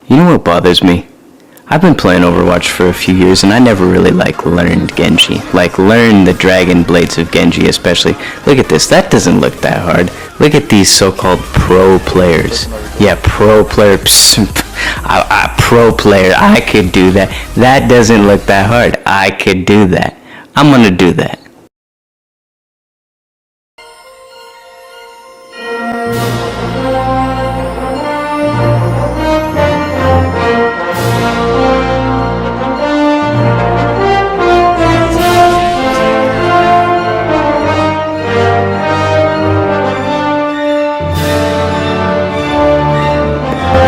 You know what bothers me? I've been playing Overwatch for a few years and I never really learned Genji. Learned the dragon blades of Genji especially. Look at this, that doesn't look that hard. Look at these so-called pro players. Yeah, pro player, pro player, I could do that. That doesn't look that hard. I could do that. I'm gonna do that.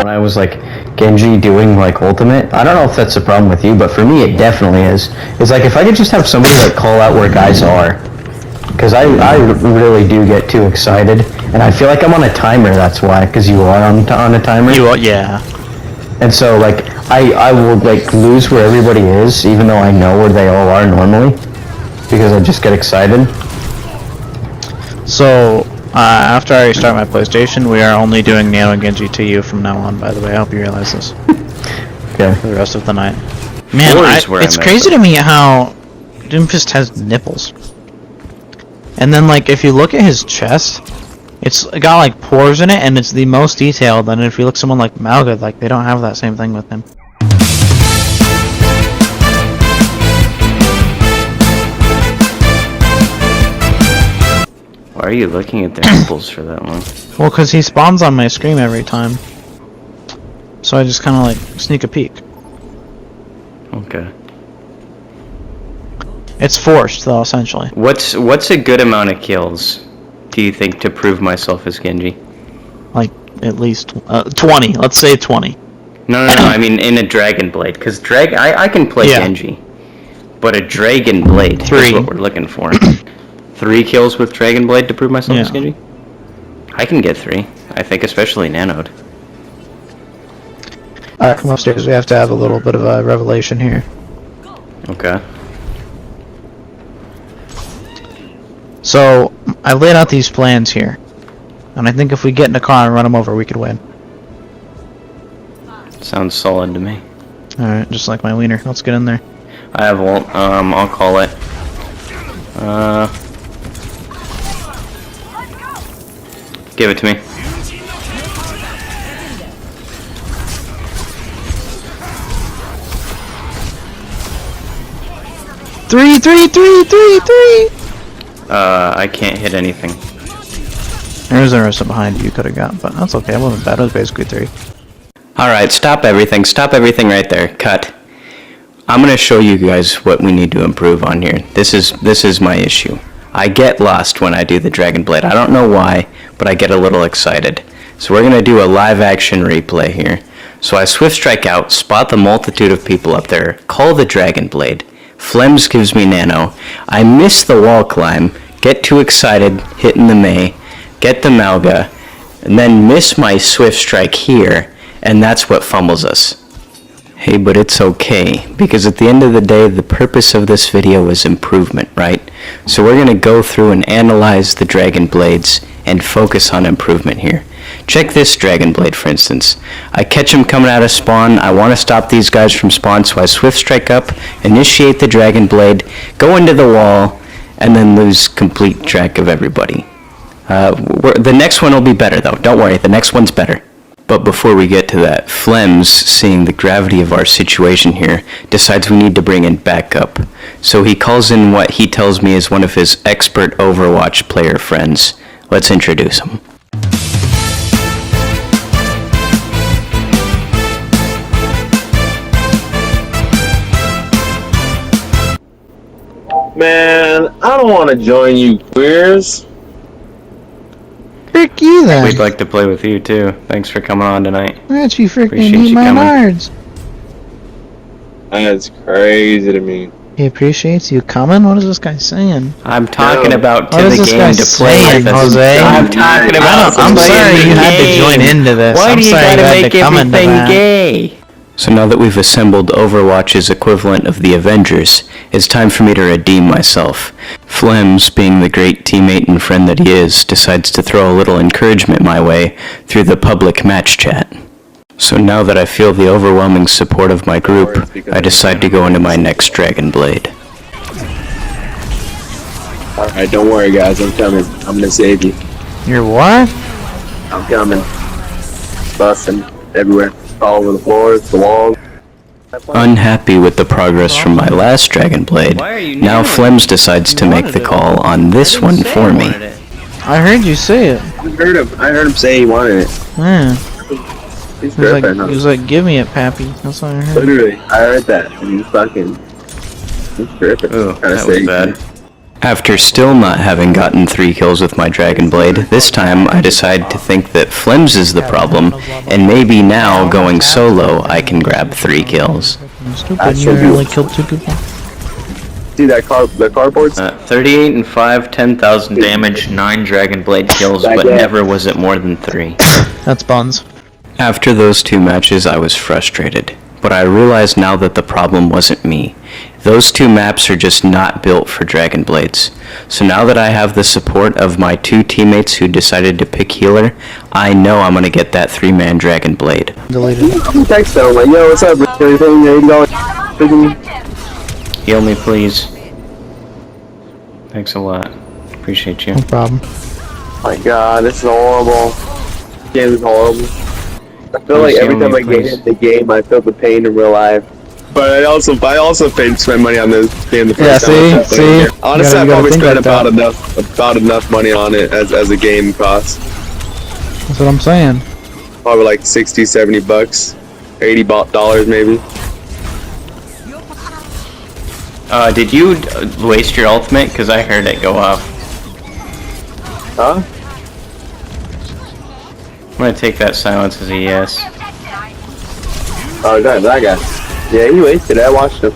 I was Genji doing ultimate. I don't know if that's a problem with you, but for me it definitely is. It's if I could just have somebody call out where guys are, because I really do get too excited, and I feel like I'm on a timer. That's why, because you are on a timer. You are, yeah. And so I will lose where everybody is, even though I know where they all are normally, because I just get excited. So after I restart my PlayStation, we are only doing Nano and Genji to you from now on, by the way. I hope you realize this. Okay. For the rest of the night. Man, it's crazy to me how Doomfist has nipples. And then, if you look at his chest, it's got, pores in it, and it's the most detailed. And if you look at someone like Malga, they don't have that same thing with him. Why are you looking at their nipples for that long? Well, because he spawns on my screen every time. So I just kind of sneak a peek. Okay. It's forced, though, essentially. What's a good amount of kills, do you think, to prove myself as Genji? At least 20. Let's say 20. No, I mean in a Dragon Blade, because I can play Genji. But a Dragon Blade is what we're looking for. 3 kills with Dragon Blade to prove myself as Genji? I can get 3. I think especially nanoed. Alright, come upstairs. We have to have a little bit of a revelation here. Okay. So, I laid out these plans here. And I think if we get in a car and run them over, we could win. Sounds solid to me. Alright, just like my wiener. Let's get in there. I have ult. I'll call it. Give it to me. Three! I can't hit anything. There's a rest behind you could have got, but that's okay. It wasn't bad. It was basically 3. Alright, stop everything. Stop everything right there. Cut. I'm gonna show you guys what we need to improve on here. This is my issue. I get lost when I do the Dragon Blade. I don't know why, but I get a little excited. So we're gonna do a live action replay here. So I swift strike out, spot the multitude of people up there, call the Dragon Blade. Flemms gives me nano. I miss the wall climb, get too excited, hitting the Mei, get the Malga, and then miss my swift strike here, and that's what fumbles us. Hey, but it's okay, because at the end of the day, the purpose of this video is improvement, right? So we're going to go through and analyze the Dragon Blades and focus on improvement here. Check this Dragon Blade, for instance. I catch him coming out of spawn. I want to stop these guys from spawn, so I swift strike up, initiate the Dragon Blade, go into the wall, and then lose complete track of everybody. The next one will be better, though. Don't worry, the next one's better. But before we get to that, Flemms, seeing the gravity of our situation here, decides we need to bring in backup. So he calls in what he tells me is one of his expert Overwatch player friends. Let's introduce him. Man, I don't want to join you queers. Frick you then. We'd like to play with you too. Thanks for coming on tonight. Why don't you freaking Appreciate eat you my coming. nards? That's crazy to me. He appreciates you coming? What is this guy saying? I'm talking about to What is the this game guy to play saying, with us. Jose? I'm talking about I'm playing sorry the you had to game. join into this. Why I'm do you sorry gotta you had make to come into everything that. gay? So now that we've assembled Overwatch's equivalent of the Avengers, it's time for me to redeem myself. Flemms, being the great teammate and friend that he is, decides to throw a little encouragement my way through the public match chat. So now that I feel the overwhelming support of my group, I decide to go into my next Dragon Blade. Alright, don't worry guys, I'm coming. I'm gonna save you. You're what? I'm coming. Busting everywhere. All over the floors, the walls. Unhappy with the progress from my last Dragon Blade, now Flemms decides to make the call on this one for me. I heard you say it. I heard him say he wanted it. Yeah. He's He was, like, perfect, huh? he was like, give me it, Pappy. That's what I heard. Literally, I heard that. And he's fucking... He's perfect. Ooh, that was bad. After still not having gotten 3 kills with my Dragon Blade, this time I decide to think that Flemms is the problem, and maybe now, going solo, I can grab 3 kills. Stupid, you only killed 2 people. See that the cardboards? 38 and 5, 10,000 damage, 9 Dragon Blade kills, but never was it more than 3. That's buns. After those 2 matches, I was frustrated, but I realized now that the problem wasn't me. Those 2 maps are just not built for Dragon Blades. So now that I have the support of my 2 teammates who decided to pick healer, I know I'm gonna get that 3-man Dragon Blade. Deleted. Text them like, yo, what's up, Rich? $80. Heal me, please. Thanks a lot. Appreciate you. No problem. Oh my god, this is horrible. This game is horrible. I feel like every time I get in the game, I feel the pain in real life. But I also paid to spend money on this game the first time. See? Honestly, I probably spent about enough money on it as a game cost. That's what I'm saying. Probably like 60, 70 bucks, $80 maybe. Did you waste your ultimate? Because I heard it go off. Huh? I'm gonna take that silence as a yes. Oh, that guy. Yeah, he wasted it. I watched him.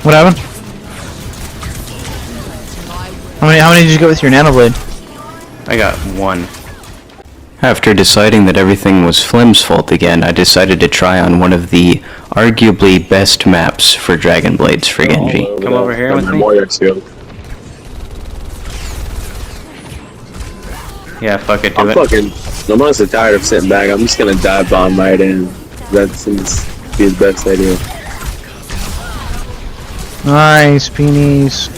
What happened? How many did you get with your nano blade? I got 1. After deciding that everything was Flemms' fault again, I decided to try on one of the arguably best maps for Dragon Blades for Genji. Come over here with me. Yeah, fuck it, do it. I'm honestly tired of sitting back. I'm just gonna dive bomb right in. That seems to be the best idea. Nice, peonies.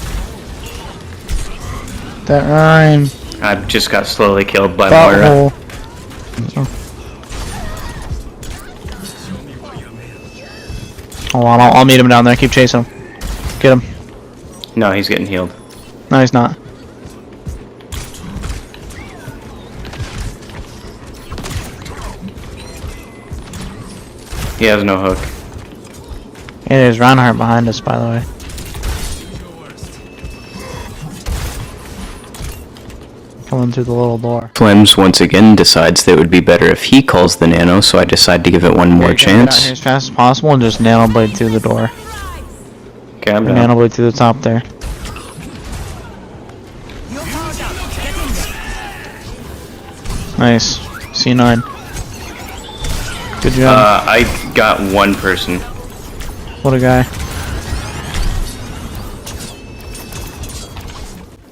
That rhyme. I just got slowly killed by Butthole. Moira. Hold on, I'll meet him down there. Keep chasing him. Get him. No, he's getting healed. No, he's not. He has no hook. Hey, there's Reinhardt behind us, by the way. Coming through the little door. Flemms once again decides that it would be better if he calls the nano, so I decide to give it one more Get out chance. here as fast as possible and just nano blade through the door. Okay, I'm Nano down. blade through the top there. Nice. C9. Good job. I got 1 person. What a guy.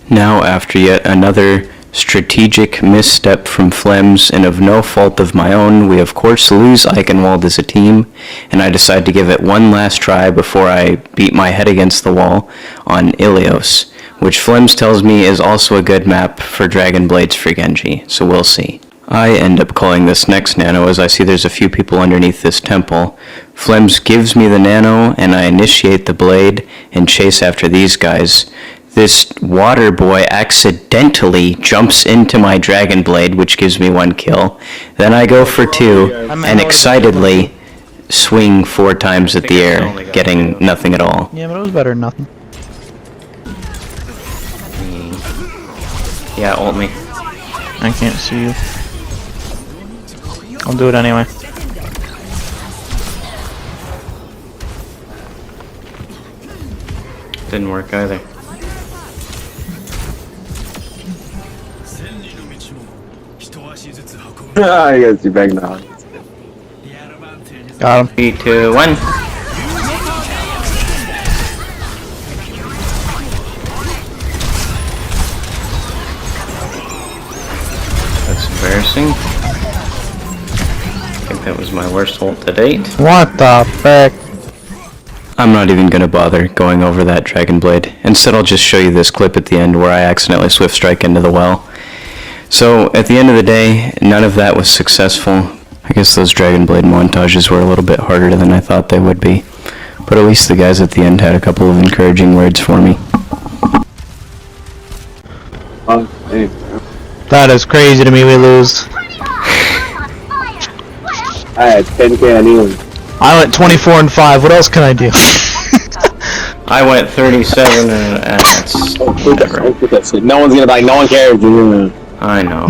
Now, after yet another strategic misstep from Flemms, and of no fault of my own, we of course lose Eichenwald as a team, and I decide to give it one last try before I beat my head against the wall on Ilios, which Flemms tells me is also a good map for Dragon Blades for Genji, so we'll see. I end up calling this next nano as I see there's a few people underneath this temple. Flemms gives me the nano, and I initiate the blade and chase after these guys. This water boy accidentally jumps into my Dragon Blade, which gives me 1 kill. Then I go for 2, and excitedly swing 4 times at the air, getting nothing at all. Yeah, but it was better than nothing. Yeah, ult me. I can't see you. I'll do it anyway. Didn't work either. I guess you back now. Got him. 3, 2, 1. That's embarrassing. I think that was my worst ult to date. What the frick? I'm not even gonna bother going over that Dragon Blade. Instead, I'll just show you this clip at the end where I accidentally Swift Strike into the well. So, at the end of the day, none of that was successful. I guess those Dragon Blade montages were a little bit harder than I thought they would be. But at least the guys at the end had a couple of encouraging words for me. That is crazy to me, we lose. I had 10k on you. I went 24 and 5, what else can I do? I went 37 and that's whatever. No one's gonna buy, no one cares. I know.